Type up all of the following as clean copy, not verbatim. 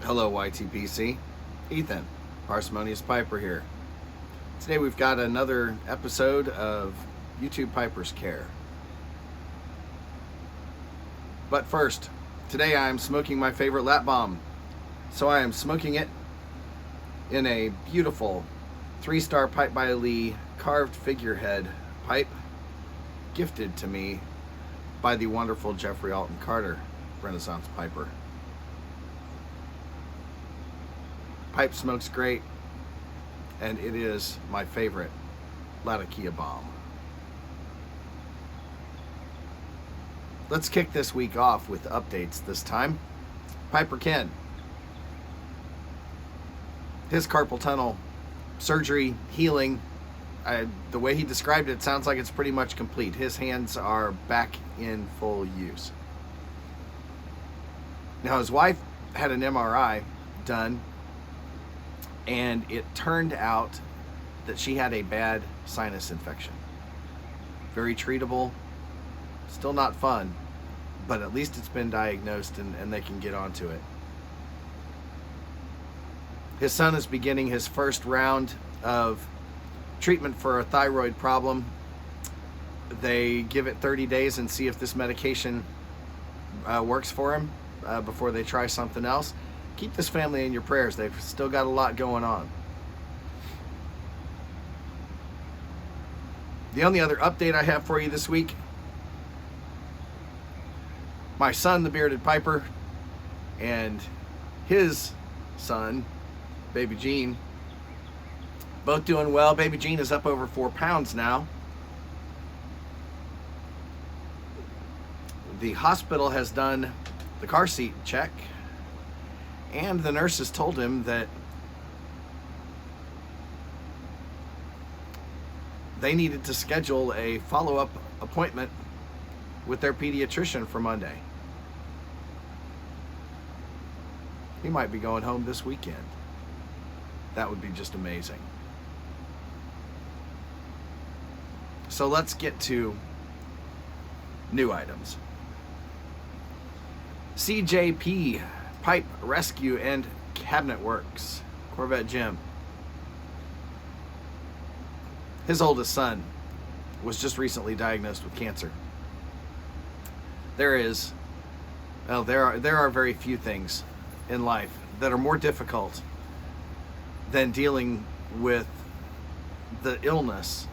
Hello YTPC, Ethan, Parsimonious Piper here. Today we've got another episode of YouTube Piper's Care. But first, today I am smoking my favorite lap balm. So I am smoking it in a beautiful 3-star Pipe by Lee carved figurehead pipe gifted to me by the wonderful Jeffrey Alton Carter, Renaissance Piper. Pipe smokes great, and it is my favorite Latakia bomb. Let's kick this week off with updates this time. Piper Ken. His carpal tunnel surgery, healing, the way he described it sounds like it's pretty much complete. His hands are back in full use. Now his wife had an MRI done, and it turned out that she had a bad sinus infection. Very treatable, still not fun, but at least it's been diagnosed and they can get onto it. His son is beginning his first round of treatment for a thyroid problem. They give it 30 days and see if this medication works for him before they try something else. Keep this family in your prayers. They've still got a lot going on. The only other update I have for you this week, my son, the Bearded Piper, and his son, Baby Gene, both doing well. Baby Gene is up over 4 pounds now. The hospital has done the car seat check, and the nurses told him that they needed to schedule a follow-up appointment with their pediatrician for Monday. He might be going home this weekend. That would be just amazing. So let's get to new items. CJP Pipe Rescue and Cabinet Works, Corvette Jim. His oldest son was just recently diagnosed with cancer. There are very few things in life that are more difficult than dealing with the illness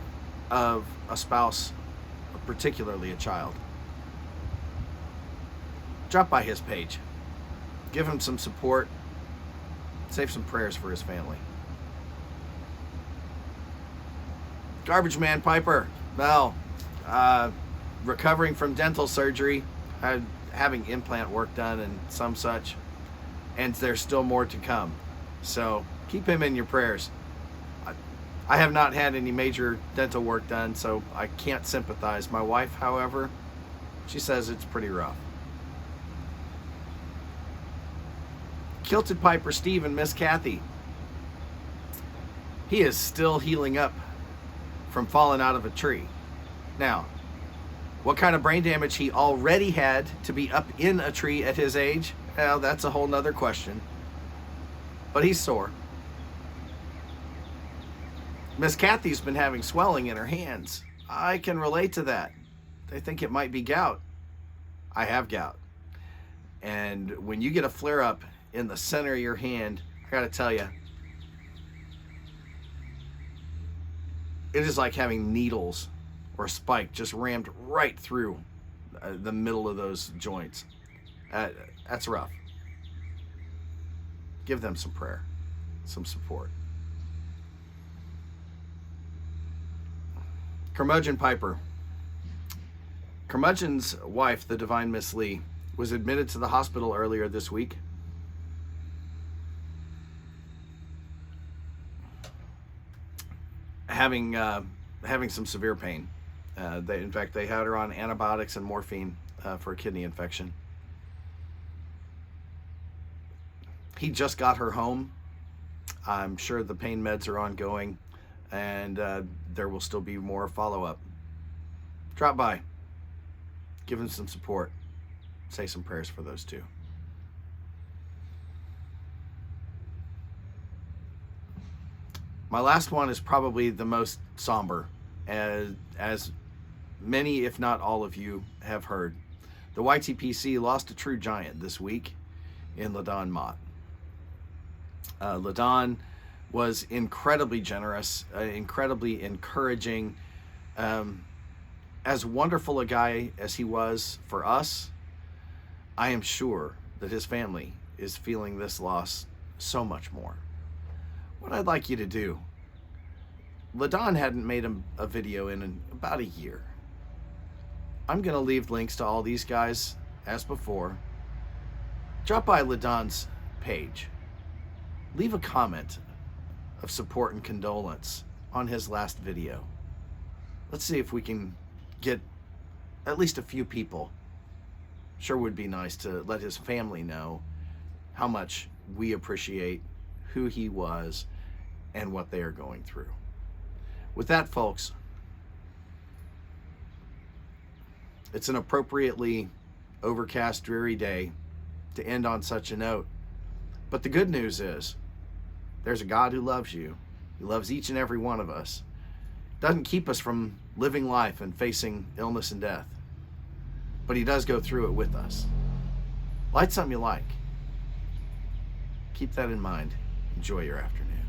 of a spouse, particularly a child. Drop by his page. Give him some support. Save some prayers for his family. Garbage Man Piper. Well, recovering from dental surgery, having implant work done and some such, and there's still more to come. So keep him in your prayers. I have not had any major dental work done, so I can't sympathize. My wife, however, she says it's pretty rough. KiltedPiperSteve and Ms Cathy. He is still healing up from falling out of a tree. Now, what kind of brain damage he already had to be up in a tree at his age, well, that's a whole nother question. But he's sore. Miss Cathy's been having swelling in her hands. I can relate to that. They think it might be gout. I have gout. And when you get a flare-up in the center of your hand, I gotta tell you, it is like having needles or a spike just rammed right through the middle of those joints. That's rough. Give them some prayer, some support. Curmudgeon Piper. Curmudgeon's wife, the Divine Miss Lee, was admitted to the hospital earlier this week. Having some severe pain. In fact, they had her on antibiotics and morphine for a kidney infection. He just got her home. I'm sure the pain meds are ongoing, and there will still be more follow-up. Drop by. Give him some support. Say some prayers for those two. My last one is probably the most somber, as many, if not all of you, have heard. The YTPC lost a true giant this week in LaDon Mott. LaDon was incredibly generous, incredibly encouraging. As wonderful a guy as he was for us, I am sure that his family is feeling this loss so much more. What I'd like you to do, LaDon hadn't made a video in about a year. I'm going to leave links to all these guys as before. Drop by LaDon's page. Leave a comment of support and condolence on his last video. Let's see if we can get at least a few people. Sure would be nice to let his family know how much we appreciate who he was and what they are going through. With that, folks, it's an appropriately overcast, dreary day to end on such a note. But the good news is there's a God who loves you. He loves each and every one of us. Doesn't keep us from living life and facing illness and death, but he does go through it with us. Light something you like. Keep that in mind. Enjoy your afternoon.